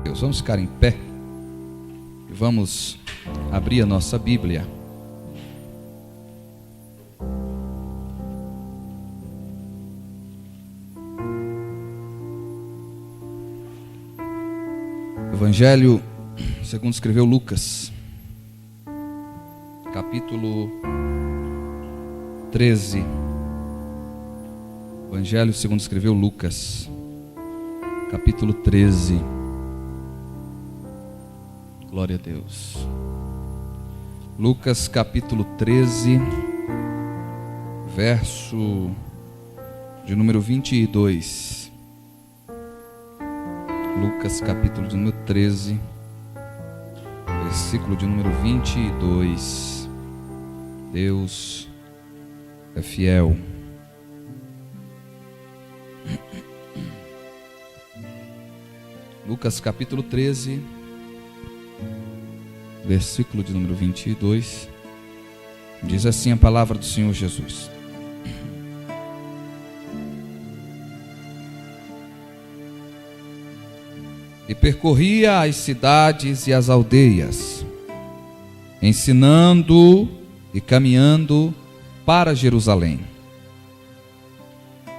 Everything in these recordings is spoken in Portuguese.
Deus, vamos ficar em pé e vamos abrir a nossa Bíblia. Evangelho segundo escreveu Lucas, capítulo 13. Evangelho segundo escreveu Lucas, capítulo 13. Glória a Deus. Lucas capítulo 13, verso de número 22. Lucas capítulo de número 13, versículo de número 22. Deus é fiel. Lucas capítulo 13, versículo de número 22, diz assim a palavra do Senhor Jesus: E percorria as cidades e as aldeias, ensinando e caminhando para Jerusalém.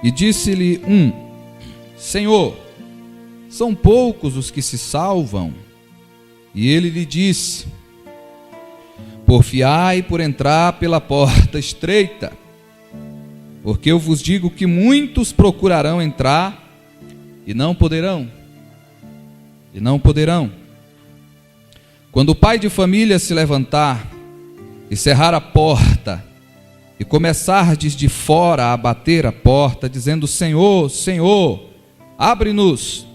E disse-lhe um: Senhor, são poucos os que se salvam? E ele lhe disse: Porfiai por entrar pela porta estreita, porque eu vos digo que muitos procurarão entrar e não poderão. Quando o pai de família se levantar e cerrar a porta, e começardes de fora a bater a porta, dizendo: Senhor, Senhor, abre-nos.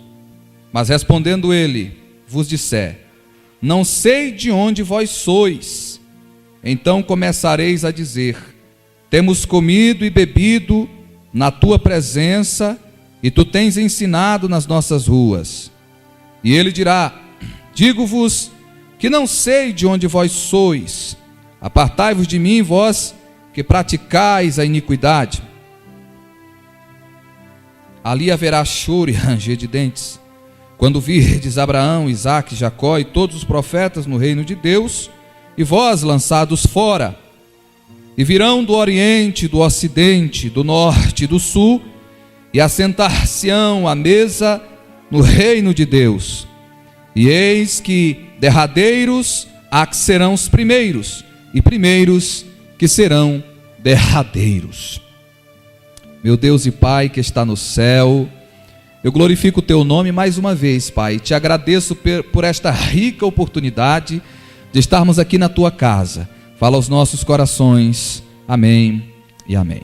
Mas respondendo ele, vos disser: Não sei de onde vós sois. Então começareis a dizer: Temos comido e bebido na tua presença, e tu tens ensinado nas nossas ruas. E ele dirá: Digo-vos que não sei de onde vós sois. Apartai-vos de mim, vós que praticais a iniquidade. Ali haverá choro e ranger de dentes, quando virdes Abraão, Isaque, Jacó e todos os profetas no reino de Deus, e vós lançados fora. E virão do oriente, do ocidente, do norte e do sul, e assentar-se-ão à mesa no reino de Deus. E eis que derradeiros há que serão os primeiros, e primeiros que serão derradeiros. Meu Deus e Pai que está no céu, eu glorifico o teu nome mais uma vez, Pai. Te agradeço por esta rica oportunidade de estarmos aqui na tua casa. Fala aos nossos corações. Amém e amém.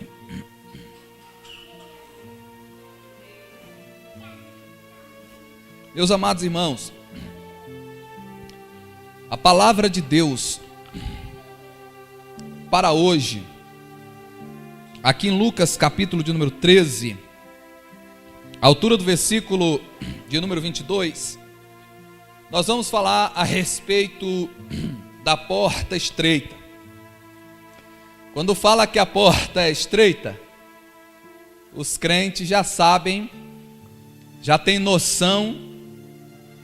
Meus amados irmãos, a palavra de Deus para hoje, aqui em Lucas capítulo de número 13, à altura do versículo de número 22, nós vamos falar a respeito da porta estreita. Quando fala que a porta é estreita, os crentes já sabem, já têm noção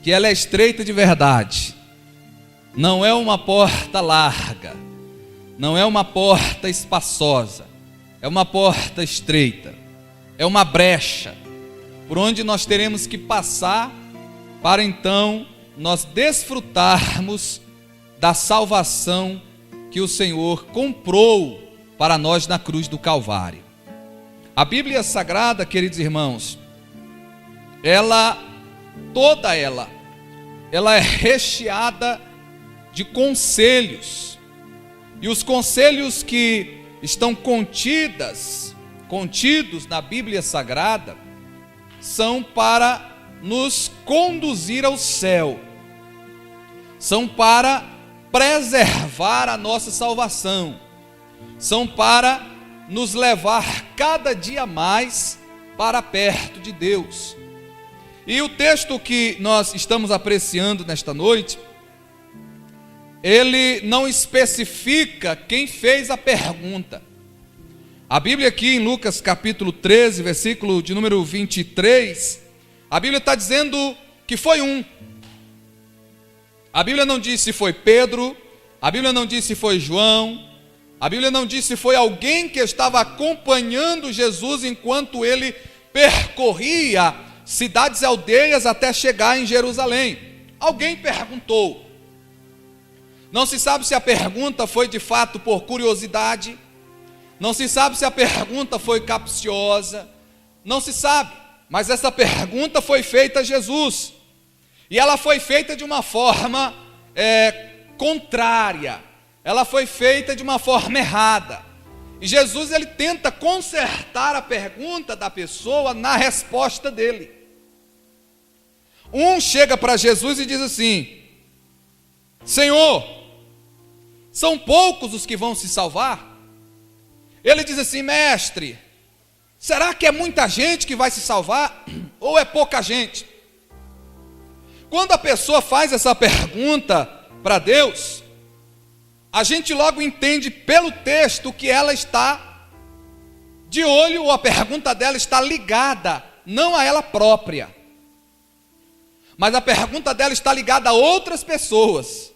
que ela é estreita de verdade. Não é uma porta larga, não é uma porta espaçosa, é uma porta estreita, é uma brecha, por onde nós teremos que passar para então nós desfrutarmos da salvação que o Senhor comprou para nós na cruz do Calvário. A Bíblia Sagrada, queridos irmãos, toda ela é recheada de conselhos, e os conselhos que estão contidos na Bíblia Sagrada são para nos conduzir ao céu, são para preservar a nossa salvação, são para nos levar cada dia mais para perto de Deus. E o texto que nós estamos apreciando nesta noite, ele não especifica quem fez a pergunta. A Bíblia aqui em Lucas capítulo 13, versículo de número 23, a Bíblia está dizendo que foi um. A Bíblia não diz se foi Pedro, a Bíblia não diz se foi João, a Bíblia não diz se foi alguém que estava acompanhando Jesus enquanto ele percorria cidades e aldeias até chegar em Jerusalém. Alguém perguntou. Não se sabe se a pergunta foi de fato por curiosidade, não se sabe se a pergunta foi capciosa, não se sabe, mas essa pergunta foi feita a Jesus, e ela foi feita de uma forma contrária, ela foi feita de uma forma errada, e Jesus ele tenta consertar a pergunta da pessoa na resposta dele. Um chega para Jesus e diz assim: Senhor, são poucos os que vão se salvar? Ele diz assim: mestre, será que é muita gente que vai se salvar ou é pouca gente? Quando a pessoa faz essa pergunta para Deus, a gente logo entende pelo texto que ela está de olho, ou a pergunta dela está ligada, não a ela própria, mas a pergunta dela está ligada a outras pessoas,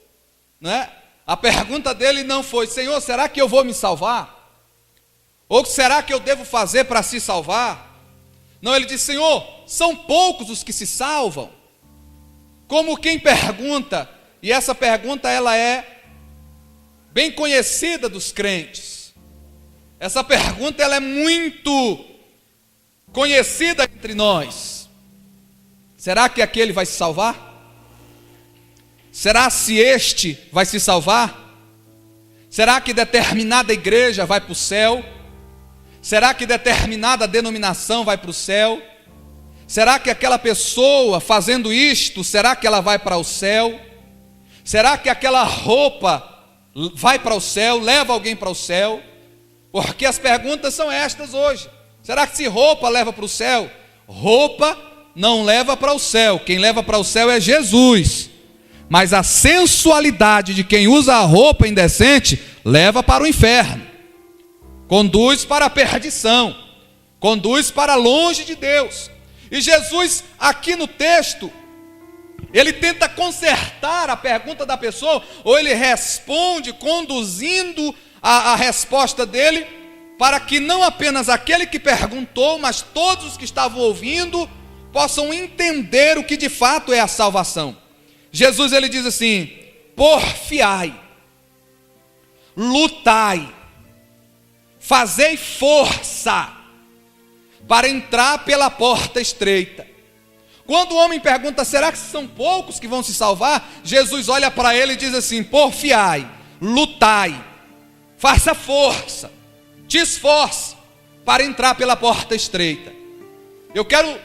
né? A pergunta dele não foi: Senhor, será que eu vou me salvar? Ou será que eu devo fazer para se salvar? Não, ele diz: Senhor, são poucos os que se salvam. Como quem pergunta, e essa pergunta ela é bem conhecida dos crentes. Essa pergunta ela é muito conhecida entre nós. Será que aquele vai se salvar? Será se este vai se salvar? Será que determinada igreja vai para o céu? Será que determinada denominação vai para o céu? Será que aquela pessoa fazendo isto, será que ela vai para o céu? Será que aquela roupa vai para o céu, leva alguém para o céu? Porque as perguntas são estas hoje. Será que se roupa leva para o céu? Roupa não leva para o céu, quem leva para o céu é Jesus. Mas a sensualidade de quem usa a roupa indecente leva para o inferno, conduz para a perdição, conduz para longe de Deus. E Jesus, aqui no texto, ele tenta consertar a pergunta da pessoa, ou ele responde conduzindo a resposta dele, para que não apenas aquele que perguntou, mas todos os que estavam ouvindo, possam entender o que de fato é a salvação. Jesus ele diz assim: porfiai, lutai, fazei força para entrar pela porta estreita. Quando o homem pergunta: será que são poucos que vão se salvar? Jesus olha para ele e diz assim: porfiai, lutai, faça força, te esforce para entrar pela porta estreita. Eu quero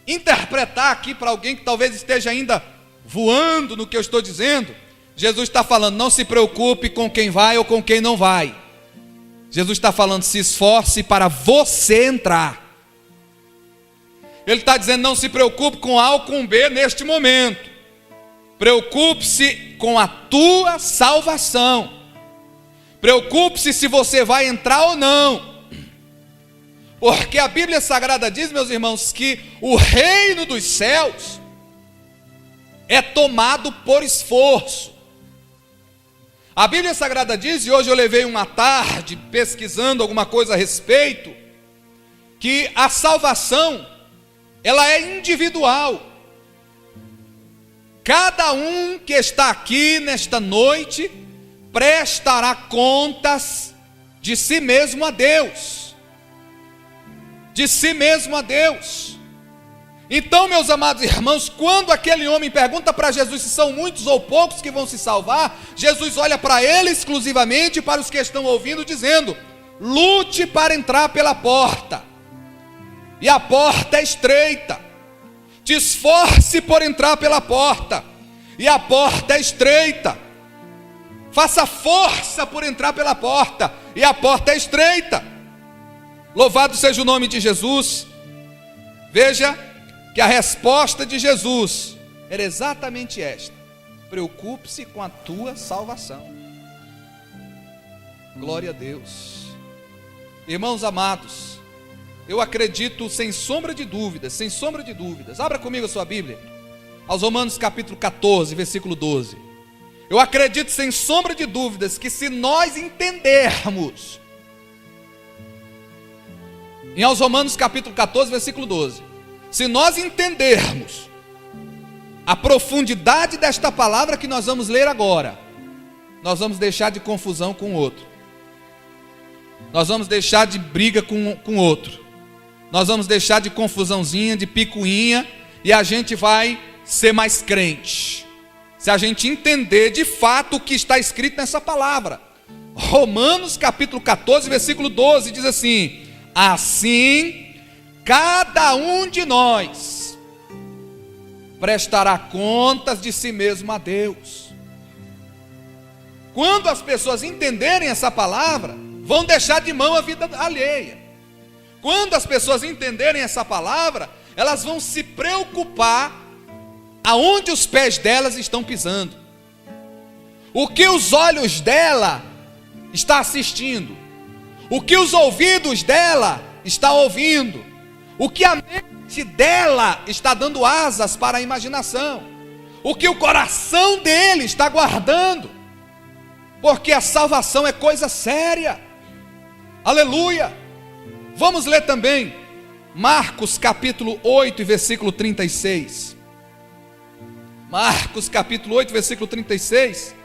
interpretar aqui para alguém que talvez esteja ainda voando no que eu estou dizendo. Jesus está falando: não se preocupe com quem vai ou com quem não vai. Jesus está falando: se esforce para você entrar. Ele está dizendo: não se preocupe com A ou com B neste momento. Preocupe-se com a tua salvação. Preocupe-se se você vai entrar ou não. Porque a Bíblia Sagrada diz, meus irmãos, que o reino dos céus é tomado por esforço. A Bíblia Sagrada diz, e hoje eu levei uma tarde pesquisando alguma coisa a respeito, que a salvação, ela é individual. Cada um que está aqui nesta noite prestará contas de si mesmo a Deus. De si mesmo a Deus. Então, meus amados irmãos, quando aquele homem pergunta para Jesus se são muitos ou poucos que vão se salvar, Jesus olha para ele exclusivamente e para os que estão ouvindo, dizendo: lute para entrar pela porta, e a porta é estreita. Te esforce por entrar pela porta, e a porta é estreita. Faça força por entrar pela porta, e a porta é estreita. Louvado seja o nome de Jesus. Veja que a resposta de Jesus era exatamente esta: preocupe-se com a tua salvação. Glória a Deus. Irmãos amados, eu acredito sem sombra de dúvidas, abra comigo a sua Bíblia, aos Romanos capítulo 14, versículo 12. Eu acredito sem sombra de dúvidas que se nós entendermos, em aos Romanos capítulo 14, versículo 12, se nós entendermos a profundidade desta palavra que nós vamos ler agora, nós vamos deixar de confusão com o outro, nós vamos deixar de briga com o outro, nós vamos deixar de confusãozinha, de picuinha, e a gente vai ser mais crente, se a gente entender de fato o que está escrito nessa palavra. Romanos capítulo 14, versículo 12, diz assim: assim, cada um de nós prestará contas de si mesmo a Deus. Quando as pessoas entenderem essa palavra, vão deixar de mão a vida alheia. Quando as pessoas entenderem essa palavra, elas vão se preocupar aonde os pés delas estão pisando, o que os olhos dela estão assistindo, o que os ouvidos dela estão ouvindo, o que a mente dela está dando asas para a imaginação, o que o coração dele está guardando, porque a salvação é coisa séria. Aleluia! Vamos ler também Marcos capítulo 8, versículo 36. Marcos capítulo 8, versículo 36.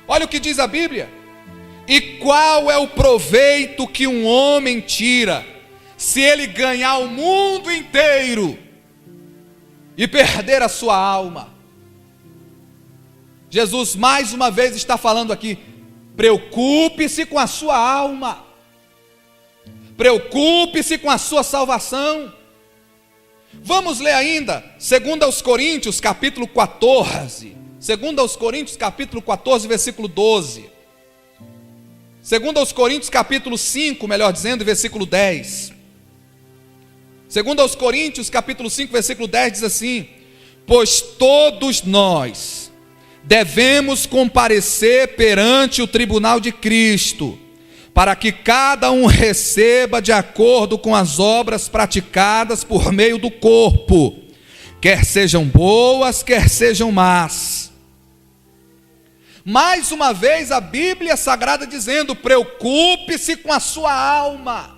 Olha o que diz a Bíblia: e qual é o proveito que um homem tira, se ele ganhar o mundo inteiro e perder a sua alma? Jesus mais uma vez está falando aqui: preocupe-se com a sua alma, preocupe-se com a sua salvação. Vamos ler ainda 2 Coríntios capítulo 14, 2 Coríntios capítulo 14, versículo 12. 2 Coríntios capítulo 5, melhor dizendo, versículo 10. 2 Coríntios capítulo 5, versículo 10 diz assim: pois todos nós devemos comparecer perante o tribunal de Cristo, para que cada um receba de acordo com as obras praticadas por meio do corpo, quer sejam boas, quer sejam más. Mais uma vez a Bíblia Sagrada dizendo: preocupe-se com a sua alma,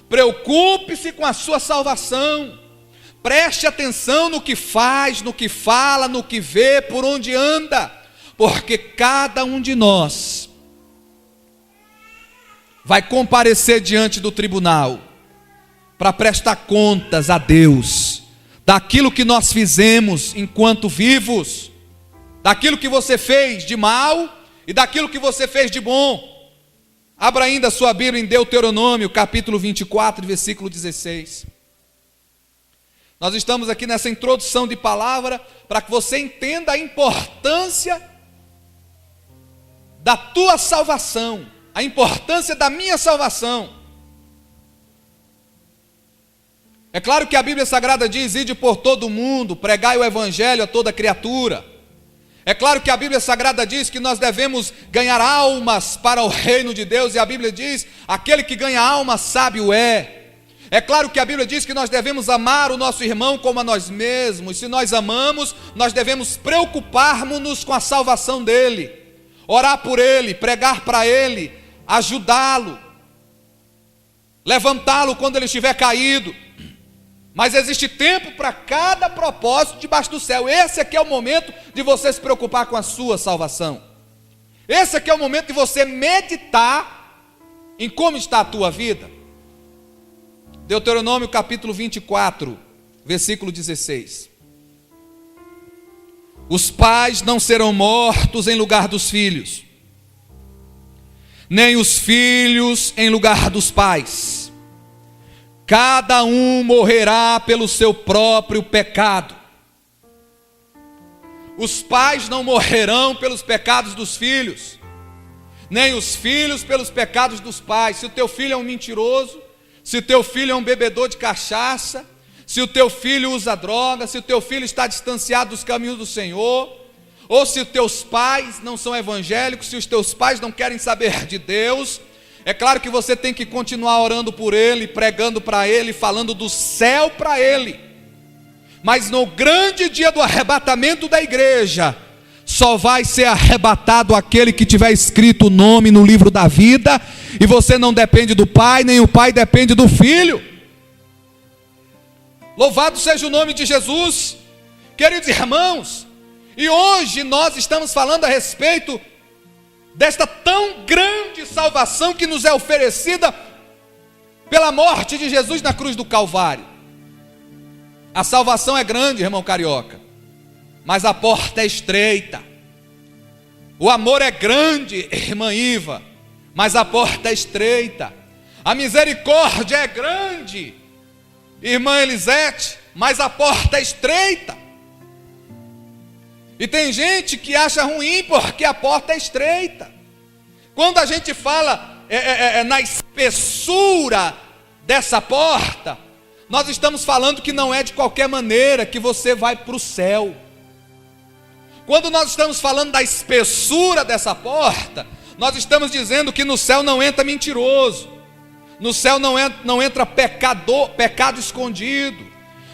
preocupe-se com a sua salvação, preste atenção no que faz, no que fala, no que vê, por onde anda, porque cada um de nós vai comparecer diante do tribunal para prestar contas a Deus daquilo que nós fizemos enquanto vivos, daquilo que você fez de mal e daquilo que você fez de bom. Abra ainda a sua Bíblia em Deuteronômio capítulo 24, versículo 16. Nós estamos aqui nessa introdução de palavra para que você entenda a importância da tua salvação, a importância da minha salvação. É claro que a Bíblia Sagrada diz: ide por todo o mundo, pregai o evangelho a toda criatura. É claro que a Bíblia Sagrada diz que nós devemos ganhar almas para o reino de Deus, e a Bíblia diz: aquele que ganha alma sábio é. É claro que a Bíblia diz que nós devemos amar o nosso irmão como a nós mesmos. Se nós amamos, nós devemos preocupar-nos com a salvação dele, orar por ele, pregar para ele, ajudá-lo, levantá-lo quando ele estiver caído. Mas existe tempo para cada propósito debaixo do céu. Esse aqui é o momento de você se preocupar com a sua salvação. Esse aqui é o momento de você meditar em como está a tua vida. Deuteronômio capítulo 24, versículo 16. Os pais não serão mortos em lugar dos filhos, nem os filhos em lugar dos pais. Cada um morrerá pelo seu próprio pecado. Os pais não morrerão pelos pecados dos filhos, nem os filhos pelos pecados dos pais. Se o teu filho é um mentiroso, se o teu filho é um bebedor de cachaça, se o teu filho usa droga, se o teu filho está distanciado dos caminhos do Senhor, ou se os teus pais não são evangélicos, se os teus pais não querem saber de Deus, é claro que você tem que continuar orando por ele, pregando para ele, falando do céu para ele. Mas no grande dia do arrebatamento da igreja, só vai ser arrebatado aquele que tiver escrito o nome no livro da vida, e você não depende do Pai, nem o Pai depende do Filho. Louvado seja o nome de Jesus, queridos irmãos. E hoje nós estamos falando a respeito desta tão grande salvação que nos é oferecida pela morte de Jesus na cruz do Calvário. A salvação é grande, irmão carioca, mas a porta é estreita. O amor é grande, irmã Iva, mas a porta é estreita. A misericórdia é grande, irmã Elisete, mas a porta é estreita. E tem gente que acha ruim porque a porta é estreita. Quando a gente fala na espessura dessa porta, nós estamos falando que não é de qualquer maneira que você vai para o céu. Quando nós estamos falando da espessura dessa porta, nós estamos dizendo que no céu não entra mentiroso, no céu não entra pecado escondido,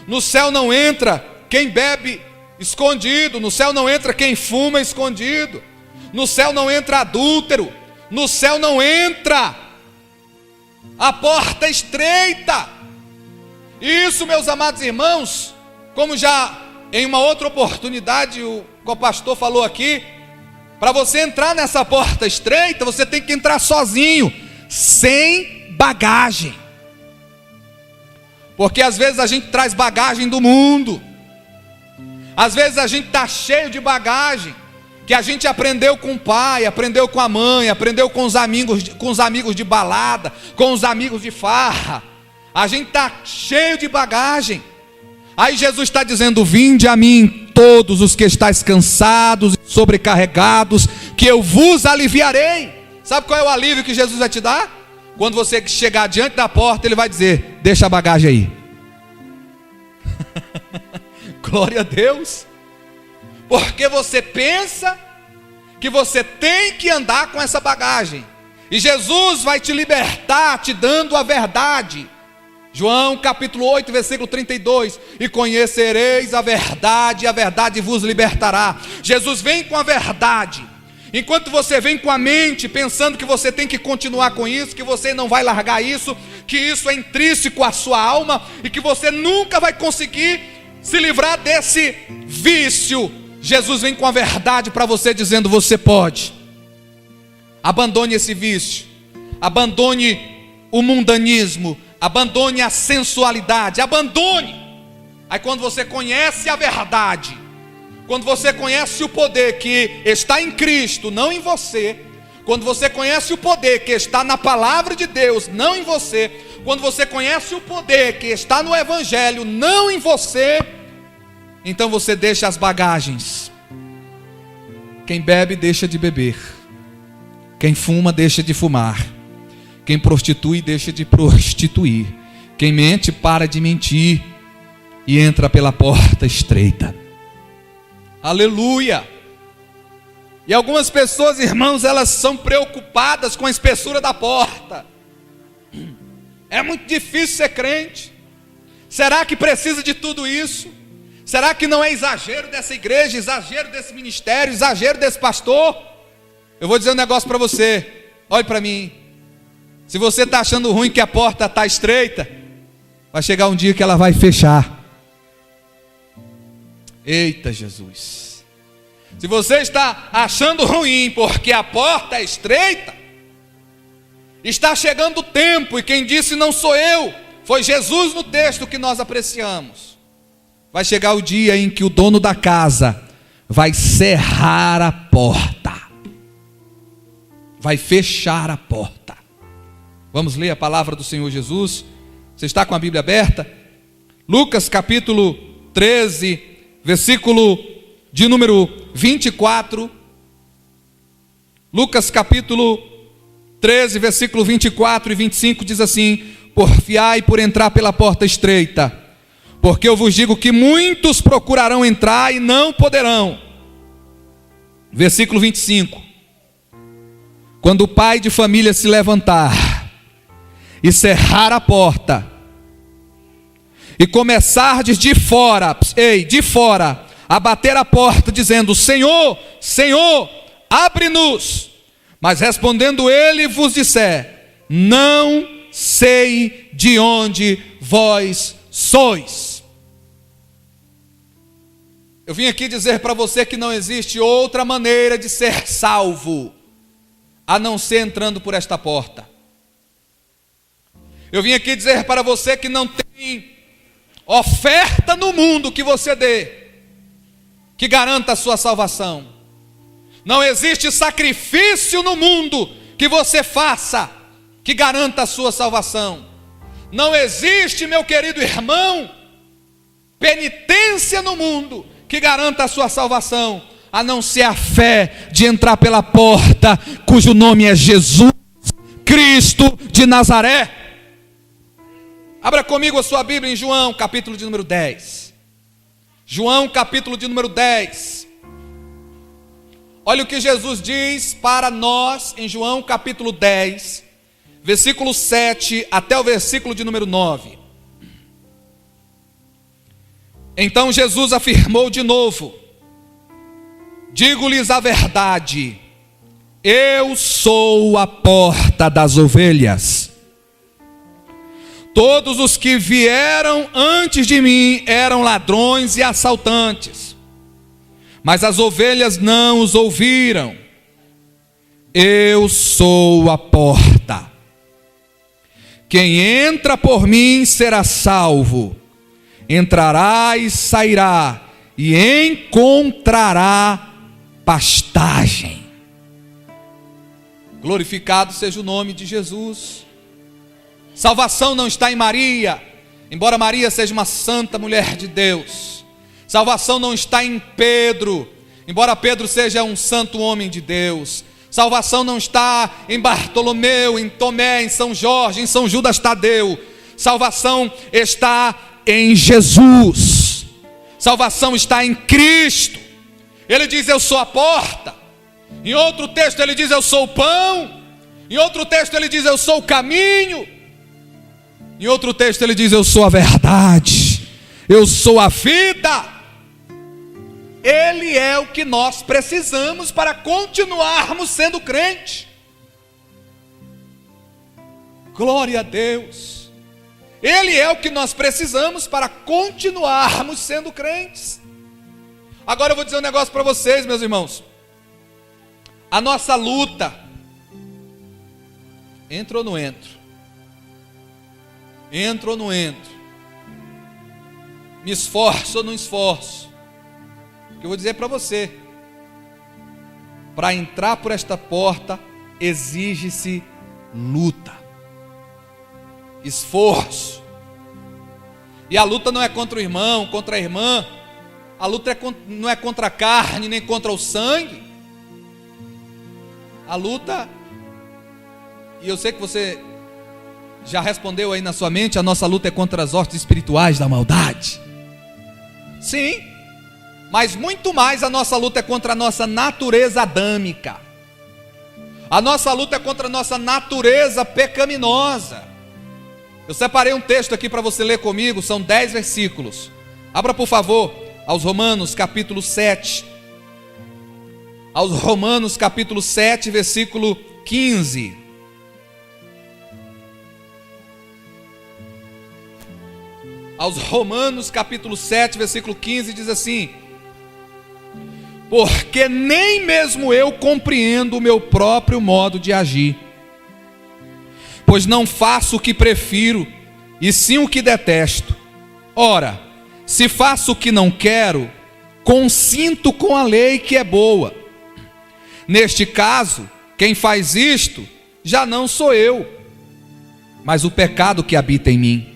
no céu não entra quem bebe escondido, no céu não entra quem fuma escondido, no céu não entra adúltero, no céu não entra. A porta é estreita. Isso, meus amados irmãos, como já em uma outra oportunidade o copastor falou aqui, para você entrar nessa porta estreita, você tem que entrar sozinho, sem bagagem. Porque às vezes a gente traz bagagem do mundo, às vezes a gente está cheio de bagagem, que a gente aprendeu com o pai, aprendeu com a mãe, aprendeu com os amigos de balada, com os amigos de farra. A gente está cheio de bagagem. Aí Jesus está dizendo: vinde a mim todos os que estáis cansados e sobrecarregados, que eu vos aliviarei. Sabe qual é o alívio que Jesus vai te dar? Quando você chegar diante da porta, Ele vai dizer: deixa a bagagem aí. Glória a Deus. Porque você pensa que você tem que andar com essa bagagem, e Jesus vai te libertar te dando a verdade. João capítulo 8, versículo 32, e conhecereis a verdade, e a verdade vos libertará. Jesus vem com a verdade. Enquanto você vem com a mente pensando que você tem que continuar com isso, que você não vai largar isso, que isso é intrínseco à sua alma, e que você nunca vai conseguir se livrar desse vício, Jesus vem com a verdade para você, dizendo: você pode. Abandone esse vício, abandone o mundanismo, abandone a sensualidade, abandone. Aí quando você conhece a verdade, quando você conhece o poder que está em Cristo, não em você, quando você conhece o poder que está na palavra de Deus, não em você, quando você conhece o poder que está no Evangelho, não em você, então você deixa as bagagens. Quem bebe deixa de beber, quem fuma deixa de fumar, quem prostitui deixa de prostituir, quem mente para de mentir e entra pela porta estreita. Aleluia! E algumas pessoas, irmãos, elas são preocupadas com a espessura da porta. É muito difícil ser crente. Será que precisa de tudo isso? Será que não é exagero dessa igreja, exagero desse ministério, exagero desse pastor? Eu vou dizer um negócio para você. Olhe para mim. Se você está achando ruim que a porta está estreita, vai chegar um dia que ela vai fechar. Eita Jesus! Se você está achando ruim porque a porta é estreita, está chegando o tempo, e quem disse não sou eu, foi Jesus no texto que nós apreciamos. Vai chegar o dia em que o dono da casa vai cerrar a porta, vai fechar a porta. Vamos ler a palavra do Senhor Jesus. Você está com a Bíblia aberta? Lucas capítulo 13, versículo de número 24. Lucas capítulo 13, versículo 24 e 25 diz assim: porfiai por entrar pela porta estreita, porque eu vos digo que muitos procurarão entrar e não poderão. Versículo 25: quando o pai de família se levantar e cerrar a porta, e começardes de fora a bater à porta, dizendo: Senhor, Senhor, abre-nos. Mas respondendo ele vos disser: não sei de onde vós sois. Eu vim aqui dizer para você que não existe outra maneira de ser salvo a não ser entrando por esta porta. Eu vim aqui dizer para você que não tem oferta no mundo que você dê que garanta a sua salvação. Não existe sacrifício no mundo que você faça que garanta a sua salvação. Não existe, meu querido irmão, penitência no mundo que garanta a sua salvação, a não ser a fé de entrar pela porta, cujo nome é Jesus Cristo de Nazaré. Abra comigo a sua Bíblia em João, capítulo de número 10. João, capítulo de número 10. Olha o que Jesus diz para nós em João, capítulo 10, versículo 7 até o versículo de número 9. Então Jesus afirmou de novo: digo-lhes a verdade, eu sou a porta das ovelhas. Todos os que vieram antes de mim eram ladrões e assaltantes, mas as ovelhas não os ouviram. Eu sou a porta. Quem entra por mim será salvo. Entrará e sairá e encontrará pastagem. Glorificado seja o nome de Jesus. Salvação não está em Maria, embora Maria seja uma santa mulher de Deus. Salvação não está em Pedro, embora Pedro seja um santo homem de Deus. Salvação não está em Bartolomeu, em Tomé, em São Jorge, em São Judas Tadeu. Salvação está em Jesus. Salvação está em Cristo. Ele diz: eu sou a porta. Em outro texto ele diz: eu sou o pão. Em outro texto ele diz: eu sou o caminho. Em outro texto ele diz: eu sou a verdade, eu sou a vida. Ele é o que nós precisamos para continuarmos sendo crente. Glória a Deus. Ele é o que nós precisamos para continuarmos sendo crentes. Agora eu vou dizer um negócio para vocês, meus irmãos. A nossa luta, entro ou não entro? Entro ou não entro? Me esforço ou não esforço? O que eu vou dizer para você: para entrar por esta porta exige-se luta, esforço. E a luta não é contra o irmão, contra a irmã. A luta não é contra a carne, nem contra o sangue. A luta, e eu sei que você já respondeu aí na sua mente, a nossa luta é contra as hostes espirituais da maldade. Sim, mas muito mais a nossa luta é contra a nossa natureza adâmica. A nossa luta é contra a nossa natureza pecaminosa. Eu separei um texto aqui para você ler comigo, são 10 versículos. Abra por favor aos Romanos capítulo 7. Aos Romanos capítulo 7, versículo 15. Aos Romanos capítulo 7, versículo 15, diz assim: porque nem mesmo eu compreendo o meu próprio modo de agir, pois não faço o que prefiro, e sim o que detesto. Ora, se faço o que não quero, consinto com a lei que é boa. Neste caso, quem faz isto já não sou eu, mas o pecado que habita em mim.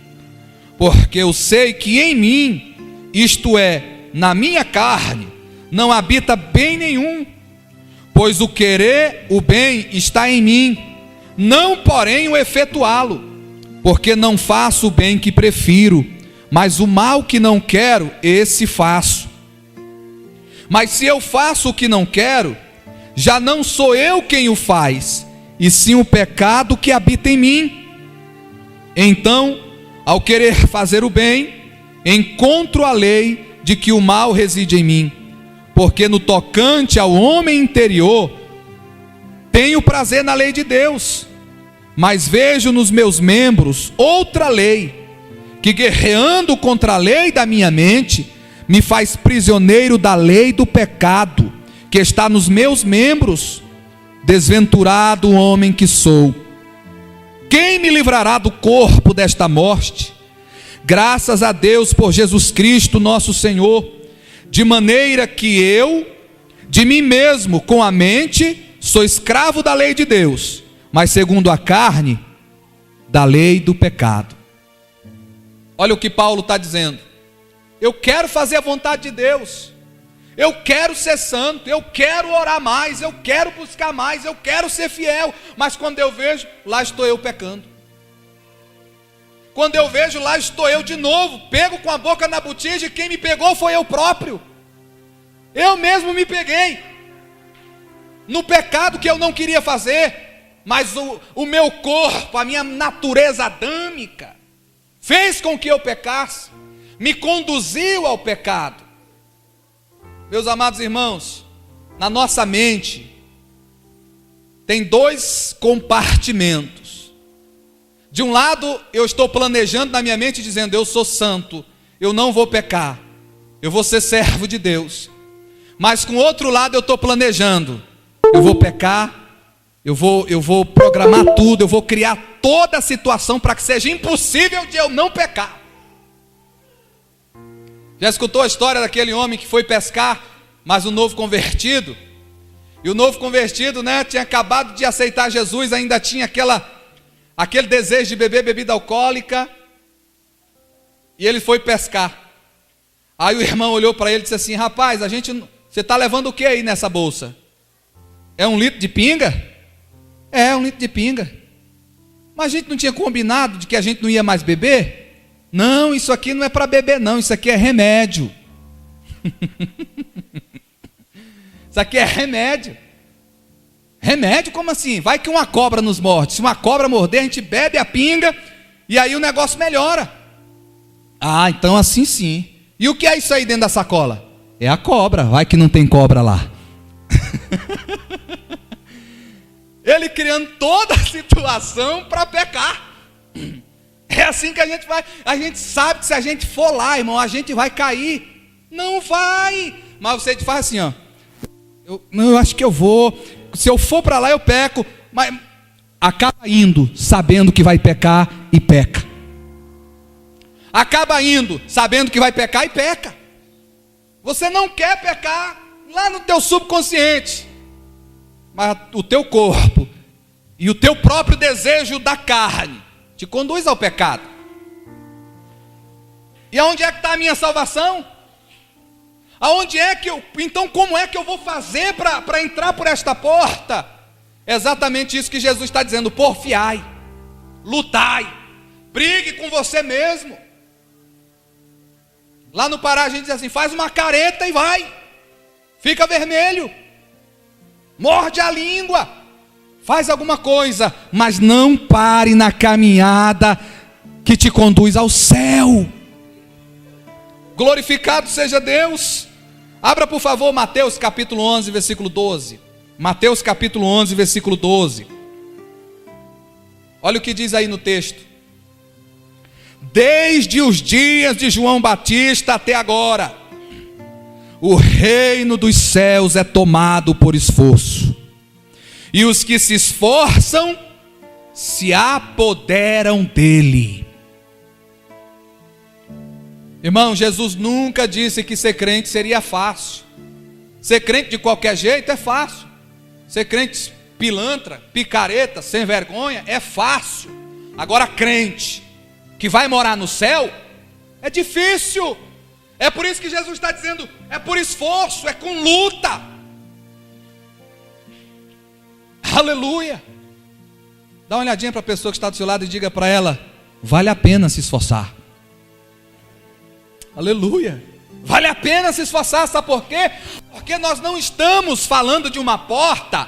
Porque eu sei que em mim, isto é, na minha carne, não habita bem nenhum, pois o querer o bem está em mim, não porém o efetuá-lo, porque não faço o bem que prefiro, mas o mal que não quero, esse faço. Mas se eu faço o que não quero, já não sou eu quem o faz, e sim o pecado que habita em mim. Então, ao querer fazer o bem, encontro a lei de que o mal reside em mim, porque no tocante ao homem interior, tenho prazer na lei de Deus, mas vejo nos meus membros outra lei, que guerreando contra a lei da minha mente, me faz prisioneiro da lei do pecado, que está nos meus membros. Desventurado homem que sou, quem me livrará do corpo desta morte? Graças a Deus por Jesus Cristo nosso Senhor, de maneira que eu, de mim mesmo, com a mente, sou escravo da lei de Deus, mas segundo a carne, da lei do pecado. Olha o que Paulo está dizendo: eu quero fazer a vontade de Deus, eu quero ser santo, eu quero orar mais, eu quero buscar mais, eu quero ser fiel, mas quando eu vejo, lá estou eu pecando. Quando eu vejo, lá estou eu de novo, pego com a boca na botija, e quem me pegou foi eu próprio. Eu mesmo me peguei no pecado que eu não queria fazer, mas o meu corpo, a minha natureza adâmica, fez com que eu pecasse, me conduziu ao pecado. Meus amados irmãos, na nossa mente tem dois compartimentos. De um lado, eu estou planejando na minha mente, dizendo: eu sou santo, eu não vou pecar, eu vou ser servo de Deus. Mas com o outro lado eu estou planejando: eu vou pecar, eu vou programar tudo, eu vou criar toda a situação para que seja impossível de eu não pecar. Já escutou a história daquele homem que foi pescar, mas o novo convertido? E o novo convertido, tinha acabado de aceitar Jesus, ainda tinha aquele desejo de beber bebida alcoólica, e ele foi pescar. Aí o irmão olhou para ele e disse assim: rapaz, você está levando o que aí nessa bolsa? É 1 litro de pinga? É 1 litro de pinga. Mas a gente não tinha combinado de que a gente não ia mais beber? Não, isso aqui não é para beber não, isso aqui é remédio. Isso aqui é remédio. Remédio? Como assim? Vai que uma cobra nos morde. Se uma cobra morder, a gente bebe a pinga e aí o negócio melhora. Ah, então assim sim. E o que é isso aí dentro da sacola? É a cobra, vai que não tem cobra lá. Ele criando toda a situação para pecar. É assim que a gente vai. A gente sabe que se a gente for lá, irmão, a gente vai cair. Não vai. Mas você faz assim, ó. Eu acho que eu vou. Se eu for para lá eu peco. Mas acaba indo sabendo que vai pecar e peca. Acaba indo sabendo que vai pecar e peca. Você não quer pecar lá no teu subconsciente, mas o teu corpo e o teu próprio desejo da carne te conduz ao pecado. E aonde é que está a minha salvação? Aonde é que então como é que eu vou fazer para entrar por esta porta? É exatamente isso que Jesus está dizendo: porfiai, lutai, brigue com você mesmo. Lá no Pará a gente diz assim: faz uma careta e vai, fica vermelho, morde a língua, faz alguma coisa, mas não pare na caminhada que te conduz ao céu. Glorificado seja Deus. Abra por favor Mateus capítulo 11, versículo 12. Mateus capítulo 11, versículo 12. Olha o que diz aí no texto: desde os dias de João Batista até agora, o reino dos céus é tomado por esforço, e os que se esforçam se apoderam dele. Irmão, Jesus nunca disse que ser crente seria fácil. Ser crente de qualquer jeito é fácil. Ser crente pilantra, picareta, sem vergonha, é fácil. Agora crente que vai morar no céu é difícil. É por isso que Jesus está dizendo: é por esforço, é com luta. Aleluia. Dá uma olhadinha para a pessoa que está do seu lado e diga para ela: vale a pena se esforçar. Aleluia. Vale a pena se esforçar, sabe por quê? Porque nós não estamos falando de uma porta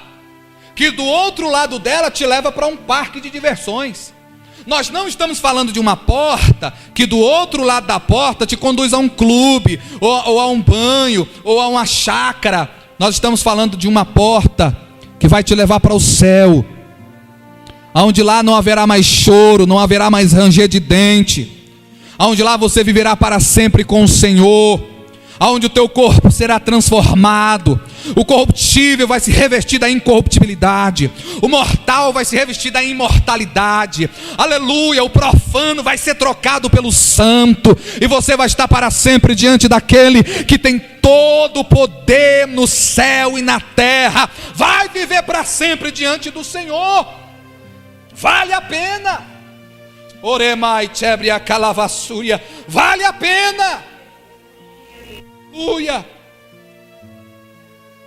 que do outro lado dela te leva para um parque de diversões. Nós não estamos falando de uma porta que do outro lado da porta te conduz a um clube, ou a um banho, ou a uma chácara. Nós estamos falando de uma porta que vai te levar para o céu, onde lá não haverá mais choro, não haverá mais ranger de dente, onde lá você viverá para sempre com o Senhor, onde o teu corpo será transformado, o corruptível vai se revestir da incorruptibilidade, o mortal vai se revestir da imortalidade, aleluia, o profano vai ser trocado pelo santo, e você vai estar para sempre diante daquele que tem todo o poder no céu e na terra, vai viver para sempre diante do Senhor, vale a pena, oremai tebria calavassúria, vale a pena. Aleluia.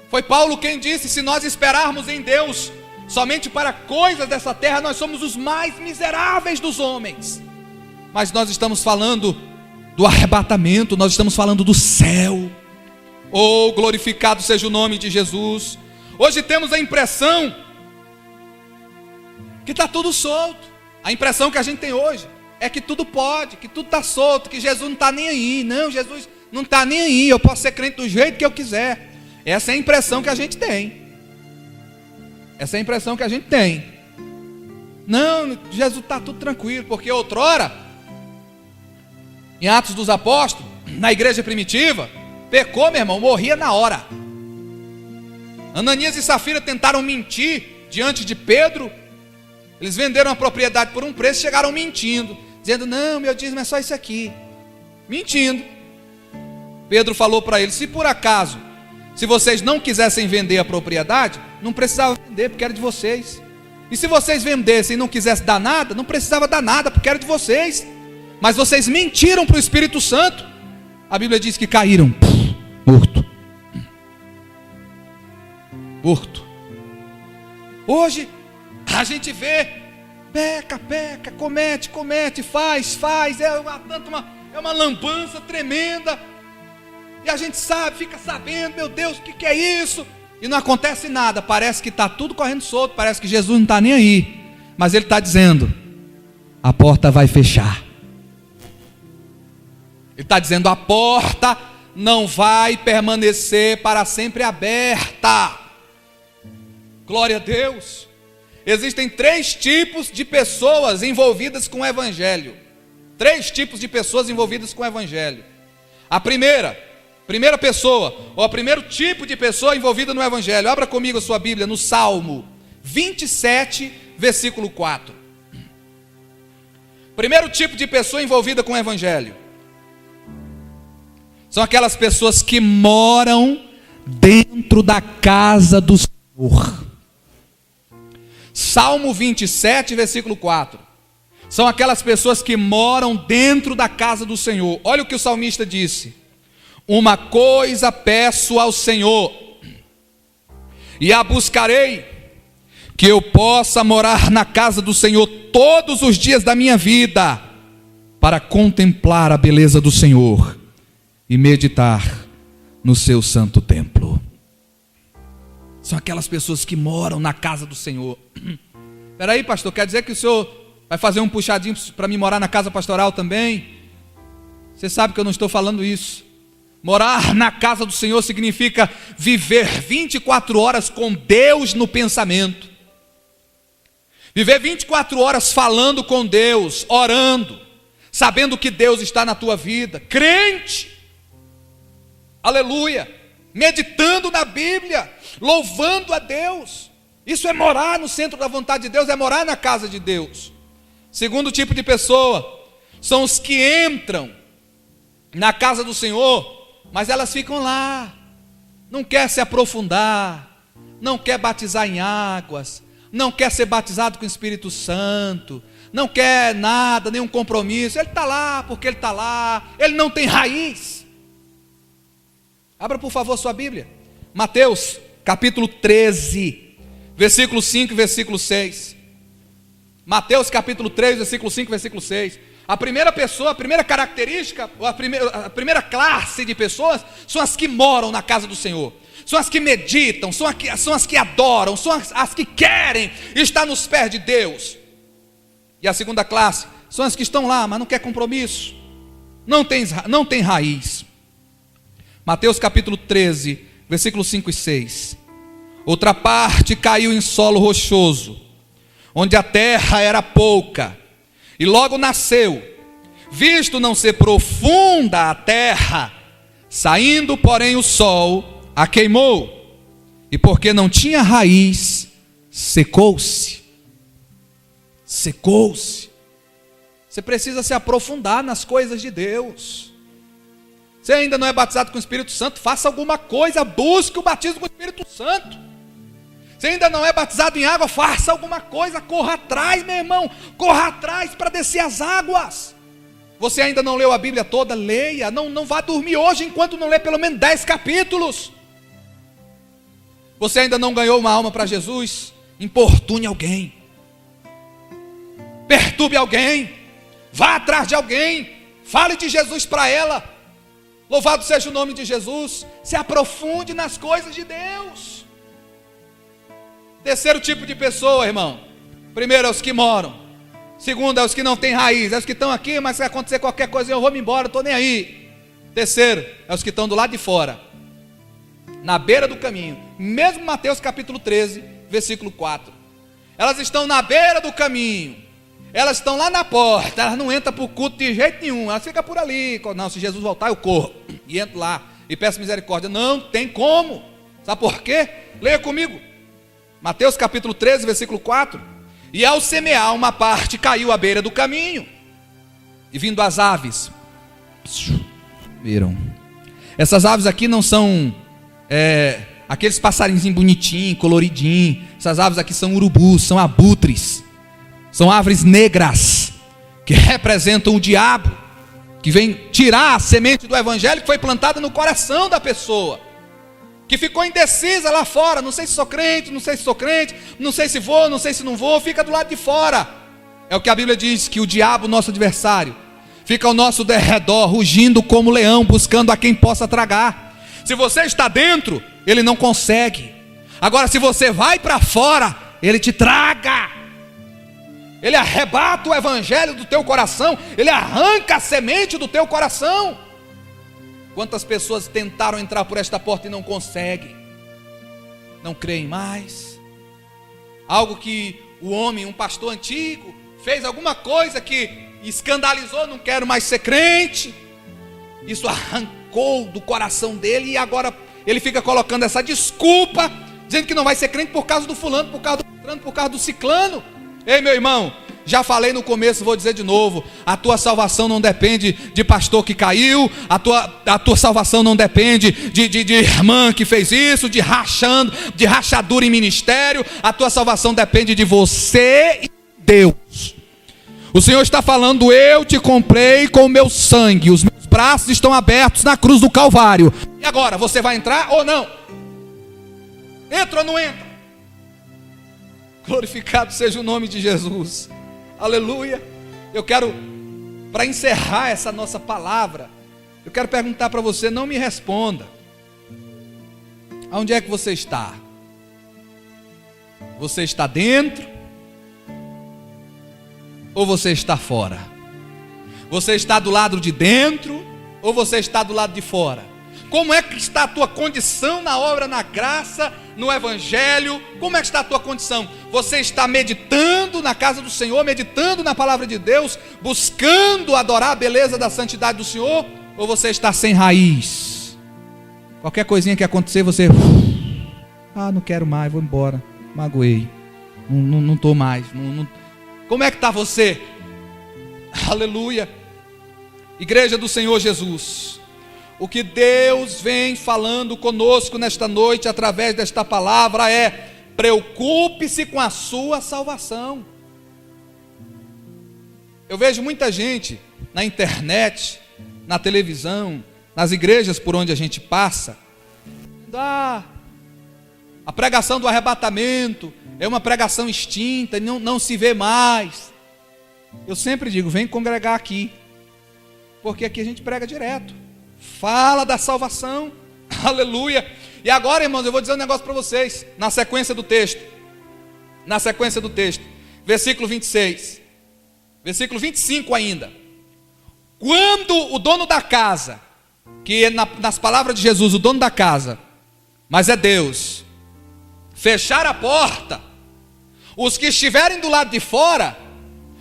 Foi Paulo quem disse: se nós esperarmos em Deus somente para coisas dessa terra, nós somos os mais miseráveis dos homens. Mas nós estamos falando do arrebatamento, nós estamos falando do céu. Oh, glorificado seja o nome de Jesus. Hoje temos a impressão que está tudo solto. A impressão que a gente tem hoje é que tudo pode, que tudo está solto, que Jesus não está nem aí. Não, Jesus não está nem aí, eu posso ser crente do jeito que eu quiser. Essa é a impressão que a gente tem. Essa é a impressão que a gente tem. Não, Jesus está tudo tranquilo, porque outrora, em Atos dos Apóstolos, na igreja primitiva, pecou, meu irmão, morria na hora. Ananias e Safira tentaram mentir diante de Pedro. Eles venderam a propriedade por um preço, chegaram mentindo, dizendo: não, meu dízimo é só isso aqui. Mentindo. Pedro falou para eles: se por acaso, se vocês não quisessem vender a propriedade, não precisava vender, porque era de vocês. E se vocês vendessem e não quisessem dar nada, não precisava dar nada, porque era de vocês. Mas vocês mentiram para o Espírito Santo. A Bíblia diz que caíram, morto. Morto. Hoje a gente vê, peca, comete, faz, é uma lambança tremenda. E a gente sabe, fica sabendo, meu Deus, o que é isso? E não acontece nada, parece que está tudo correndo solto, parece que Jesus não está nem aí. Mas Ele está dizendo: a porta vai fechar. Ele está dizendo: a porta não vai permanecer para sempre aberta. Glória a Deus. Existem 3 tipos de pessoas envolvidas com o Evangelho. 3 tipos de pessoas envolvidas com o Evangelho. A primeira pessoa, ou o primeiro tipo de pessoa envolvida no Evangelho. Abra comigo a sua Bíblia no Salmo 27, versículo 4. Primeiro tipo de pessoa envolvida com o Evangelho são aquelas pessoas que moram dentro da casa do Senhor. Salmo 27, versículo 4. São aquelas pessoas que moram dentro da casa do Senhor. Olha o que o salmista disse: uma coisa peço ao Senhor, e a buscarei, que eu possa morar na casa do Senhor todos os dias da minha vida, para contemplar a beleza do Senhor e meditar no seu santo templo. São aquelas pessoas que moram na casa do Senhor. Espera aí, pastor, quer dizer que o senhor vai fazer um puxadinho para mim morar na casa pastoral também? Você sabe que eu não estou falando isso. Morar na casa do Senhor significa viver 24 horas com Deus no pensamento. Viver 24 horas falando com Deus, orando, sabendo que Deus está na tua vida, crente, aleluia, meditando na Bíblia, louvando a Deus. Isso é morar no centro da vontade de Deus, é morar na casa de Deus. Segundo tipo de pessoa são os que entram na casa do Senhor, mas elas ficam lá, não quer se aprofundar, não quer batizar em águas, não quer ser batizado com o Espírito Santo, não quer nada, nenhum compromisso. Ele está lá porque ele está lá, ele não tem raiz. Abra por favor sua Bíblia, Mateus capítulo 13, versículo 5 e versículo 6. Mateus capítulo 3, versículo 5 e versículo 6. A primeira pessoa, a primeira característica, a primeira classe de pessoas são as que moram na casa do Senhor, são as que meditam, são as que adoram, são as que querem estar nos pés de Deus. E a segunda classe são as que estão lá, mas não quer compromisso. Não tem raiz. Mateus capítulo 13, versículos 5 e 6. Outra parte caiu em solo rochoso, onde a terra era pouca, e logo nasceu, visto não ser profunda a terra, saindo, porém, o sol a queimou, e porque não tinha raiz, secou-se. Secou-se. Você precisa se aprofundar nas coisas de Deus. Você ainda não é batizado com o Espírito Santo, faça alguma coisa, busque o batismo com o Espírito Santo. Você ainda não é batizado em água, faça alguma coisa, corra atrás, meu irmão, corra atrás para descer as águas. Você ainda não leu a Bíblia toda, leia, não vá dormir hoje enquanto não lê pelo menos 10 capítulos. Você ainda não ganhou uma alma para Jesus, importune alguém, perturbe alguém, vá atrás de alguém, fale de Jesus para ela. Louvado seja o nome de Jesus. Se aprofunde nas coisas de Deus. Terceiro tipo de pessoa, irmão. Primeiro é os que moram. Segundo é os que não têm raiz. É os que estão aqui, mas se acontecer qualquer coisa eu vou me embora, estou nem aí. Terceiro é os que estão do lado de fora, na beira do caminho. Mesmo Mateus capítulo 13, versículo 4. Elas estão na beira do caminho. Elas estão lá na porta, elas não entram para o culto de jeito nenhum, elas ficam por ali. Não, se Jesus voltar eu corro, e entro lá, e peço misericórdia. Não tem como. Sabe por quê? Leia comigo, Mateus capítulo 13, versículo 4. E ao semear, uma parte caiu à beira do caminho, e vindo as aves, viram. Essas aves aqui não são aqueles passarinhos bonitinhos, coloridinhos. Essas aves aqui são urubus, são abutres. São árvores negras, que representam o diabo, que vem tirar a semente do evangelho que foi plantada no coração da pessoa, que ficou indecisa lá fora, não sei se sou crente, não sei se sou crente, não sei se vou, não sei se não vou, fica do lado de fora. É o que a Bíblia diz, que o diabo, nosso adversário, fica ao nosso derredor, rugindo como leão, buscando a quem possa tragar. Se você está dentro, ele não consegue. Agora, se você vai para fora, ele te traga. Ele arrebata o evangelho do teu coração, ele arranca a semente do teu coração. Quantas pessoas tentaram entrar por esta porta e não conseguem, não creem mais. Algo que o homem, um pastor antigo, fez alguma coisa que escandalizou, não quero mais ser crente. Isso arrancou do coração dele, e agora ele fica colocando essa desculpa, dizendo que não vai ser crente por causa do fulano, por causa do fulano, por causa do ciclano. Ei, meu irmão, já falei no começo, vou dizer de novo: a tua salvação não depende de pastor que caiu, a tua salvação não depende de irmã que fez isso, de rachadura em ministério. A tua salvação depende de você e Deus. O Senhor está falando: eu te comprei com o meu sangue, os meus braços estão abertos na cruz do Calvário. E agora, você vai entrar ou não? Entra ou não entra? Glorificado seja o nome de Jesus. Aleluia. Eu quero, para encerrar essa nossa palavra, eu quero perguntar para você, não me responda. Aonde é que você está? Você está dentro? Ou você está fora? Você está do lado de dentro? Ou você está do lado de fora? Como é que está a tua condição na obra, na graça, no evangelho? Como é que está a tua condição? Você está meditando na casa do Senhor, meditando na palavra de Deus, buscando adorar a beleza da santidade do Senhor? Ou você está sem raiz? Qualquer coisinha que acontecer, você... não quero mais, vou embora, magoei, não estou mais. Como é que está você? Aleluia. Igreja do Senhor Jesus, o que Deus vem falando conosco nesta noite, através desta palavra, é: preocupe-se com a sua salvação. Eu vejo muita gente na internet, na televisão, nas igrejas por onde a gente passa, a pregação do arrebatamento é uma pregação extinta, não se vê mais. Eu sempre digo: vem congregar aqui, porque aqui a gente prega direto, fala da salvação. Aleluia. E agora, irmãos, eu vou dizer um negócio para vocês, na sequência do texto, versículo 26. versículo 25 ainda. Quando o dono da casa, que nas palavras de Jesus, o dono da casa, mas é Deus, fechar a porta, os que estiverem do lado de fora,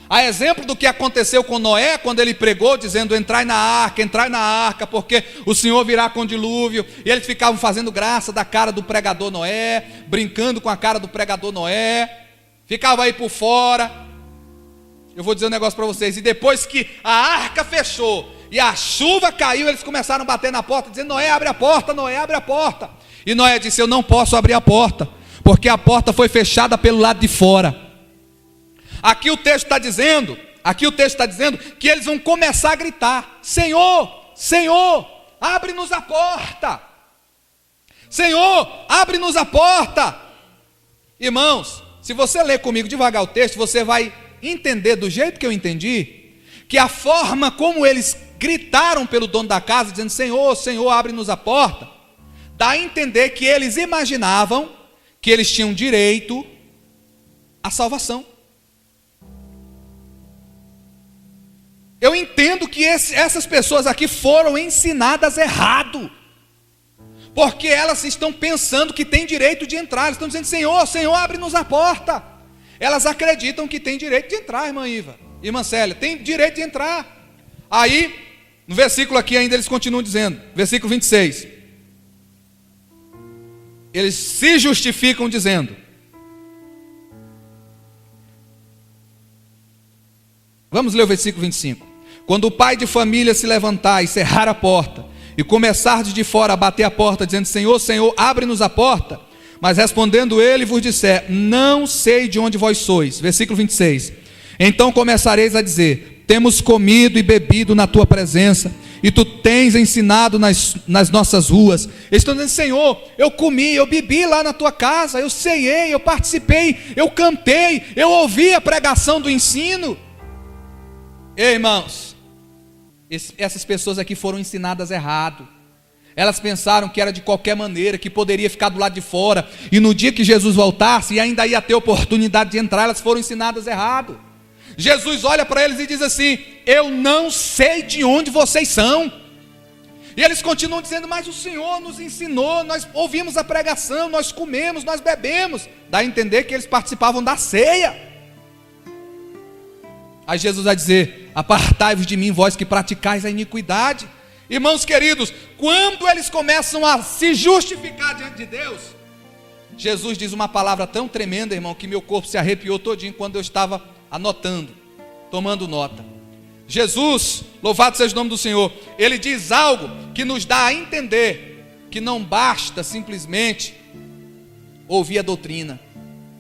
a exemplo do que aconteceu com Noé, quando ele pregou, dizendo, entrai na arca, porque o Senhor virá com dilúvio, e eles ficavam fazendo graça da cara do pregador Noé, brincando com a cara do pregador Noé, ficava aí por fora. Eu vou dizer um negócio para vocês, e depois que a arca fechou, e a chuva caiu, eles começaram a bater na porta, dizendo, Noé, abre a porta, Noé, abre a porta. E Noé disse, eu não posso abrir a porta, porque a porta foi fechada pelo lado de fora. Aqui o texto está dizendo que eles vão começar a gritar, Senhor, Senhor, abre-nos a porta. Senhor, abre-nos a porta. Irmãos, se você ler comigo devagar o texto, você vai entender do jeito que eu entendi, que a forma como eles gritaram pelo dono da casa, dizendo, Senhor, Senhor, abre-nos a porta, dá a entender que eles imaginavam que eles tinham direito à salvação. Eu entendo que essas pessoas aqui foram ensinadas errado, porque elas estão pensando que tem direito de entrar, elas estão dizendo, Senhor, Senhor, abre-nos a porta. Elas acreditam que tem direito de entrar, irmã Iva, irmã Célia, tem direito de entrar. Aí, no versículo aqui ainda eles continuam dizendo, versículo 26, eles se justificam dizendo, vamos ler o versículo 25, quando o pai de família se levantar e cerrar a porta, e começar de fora a bater a porta, dizendo, Senhor, Senhor, abre-nos a porta, mas respondendo ele vos disser, não sei de onde vós sois, versículo 26, então começareis a dizer, temos comido e bebido na tua presença, e tu tens ensinado nas nossas ruas. Eles estão dizendo, Senhor, eu comi, eu bebi lá na tua casa, eu ceiei, eu participei, eu cantei, eu ouvi a pregação do ensino. Ei, irmãos, essas pessoas aqui foram ensinadas errado. Elas pensaram que era de qualquer maneira, que poderia ficar do lado de fora, e no dia que Jesus voltasse, e ainda ia ter oportunidade de entrar, elas foram ensinadas errado. Jesus olha para eles e diz assim, eu não sei de onde vocês são. E eles continuam dizendo, mas o Senhor nos ensinou, nós ouvimos a pregação, nós comemos, nós bebemos. Dá a entender que eles participavam da ceia. Aí Jesus vai dizer, apartai-vos de mim, vós que praticais a iniquidade. Irmãos queridos, quando eles começam a se justificar diante de Deus, Jesus diz uma palavra tão tremenda, irmão, que meu corpo se arrepiou todinho quando eu estava anotando, tomando nota. Jesus, louvado seja o nome do Senhor, ele diz algo que nos dá a entender que não basta simplesmente ouvir a doutrina,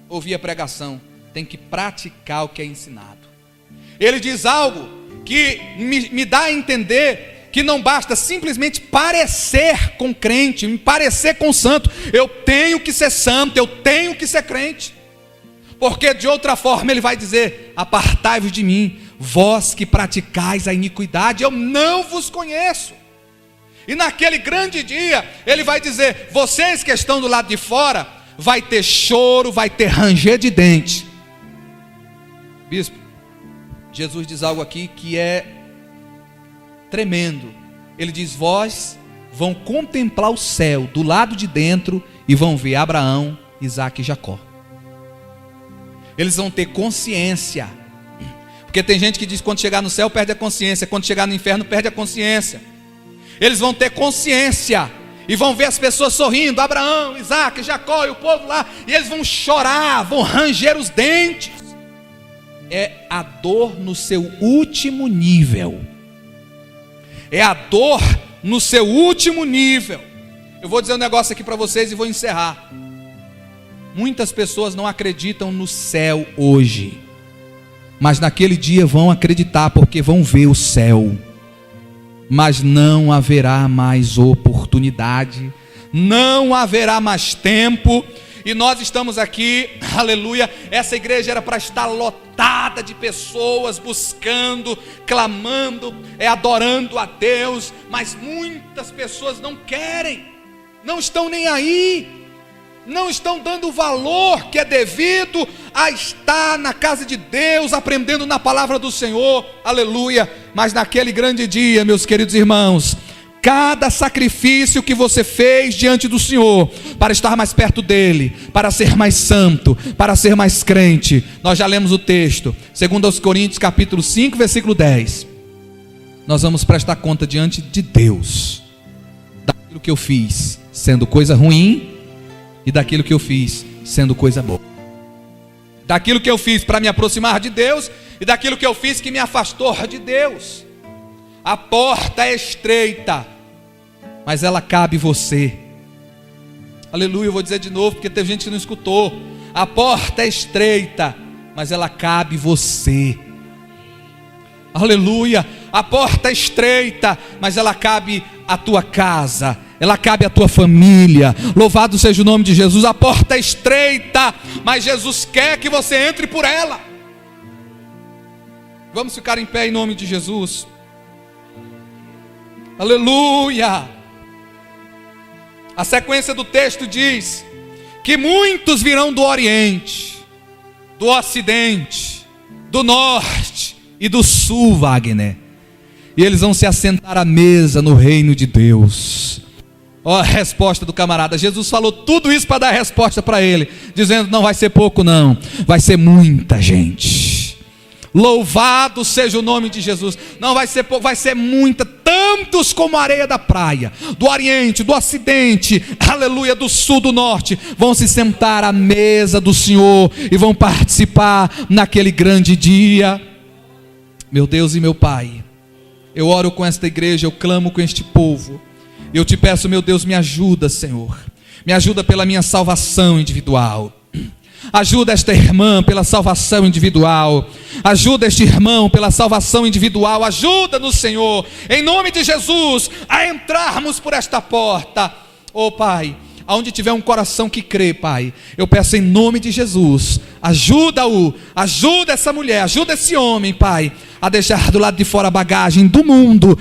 ouvir a pregação, tem que praticar o que é ensinado. Ele diz algo que me dá a entender que não basta simplesmente parecer com crente, me parecer com santo, eu tenho que ser santo, eu tenho que ser crente, porque de outra forma ele vai dizer, apartai-vos de mim, vós que praticais a iniquidade, eu não vos conheço. E naquele grande dia, ele vai dizer, vocês que estão do lado de fora, vai ter choro, vai ter ranger de dente. Bispo, Jesus diz algo aqui que é tremendo. Ele diz, vós vão contemplar o céu do lado de dentro e vão ver Abraão, Isaque e Jacó. Eles vão ter consciência, porque tem gente que diz que quando chegar no céu perde a consciência, quando chegar no inferno perde a consciência. Eles vão ter consciência e vão ver as pessoas sorrindo, Abraão, Isaque, Jacó e o povo lá, e eles vão chorar, vão ranger os dentes. É a dor no seu último nível. É a dor no seu último nível. Eu vou dizer um negócio aqui para vocês e vou encerrar. Muitas pessoas não acreditam no céu hoje, mas naquele dia vão acreditar, porque vão ver o céu. Mas não haverá mais oportunidade, não haverá mais tempo. E nós estamos aqui, aleluia, essa igreja era para estar lotada de pessoas buscando, clamando, adorando a Deus, mas muitas pessoas não querem, não estão nem aí. não estão dando o valor que é devido a estar na casa de Deus, aprendendo na palavra do Senhor, aleluia. Mas naquele grande dia, meus queridos irmãos, cada sacrifício que você fez diante do Senhor, para estar mais perto dele, para ser mais santo, para ser mais crente, nós já lemos o texto, 2 Coríntios capítulo 5, versículo 10, nós vamos prestar conta diante de Deus, daquilo que eu fiz, sendo coisa ruim, e daquilo que eu fiz, sendo coisa boa, daquilo que eu fiz para me aproximar de Deus, e daquilo que eu fiz que me afastou de Deus. A porta é estreita, mas ela cabe você. Aleluia, eu vou dizer de novo, porque teve gente que não escutou. A porta é estreita, mas ela cabe você. Aleluia, a porta é estreita, mas ela cabe a tua casa, ela cabe a tua família. Louvado seja o nome de Jesus. A porta é estreita, mas Jesus quer que você entre por ela. Vamos ficar em pé em nome de Jesus. Aleluia. A sequência do texto diz que muitos virão do Oriente, do Ocidente, do Norte e do Sul, Wagner, e eles vão se assentar à mesa no reino de Deus. Ó, a resposta do camarada. Jesus falou tudo isso para dar a resposta para ele, dizendo: não vai ser pouco não, vai ser muita gente. Louvado seja o nome de Jesus. Não vai ser pouco, vai ser muita, tantos como a areia da praia, do Oriente, do Ocidente, aleluia, do Sul, do Norte, vão se sentar à mesa do Senhor e vão participar naquele grande dia. Meu Deus e meu Pai, eu oro com esta igreja, eu clamo com este povo, eu te peço, meu Deus, me ajuda, Senhor, me ajuda pela minha salvação individual. Ajuda esta irmã pela salvação individual. Ajuda este irmão pela salvação individual. Ajuda-nos, Senhor, em nome de Jesus, a entrarmos por esta porta. Oh Pai, aonde tiver um coração que crê, Pai, eu peço em nome de Jesus, ajuda-o, ajuda essa mulher, ajuda esse homem, Pai, a deixar do lado de fora a bagagem do mundo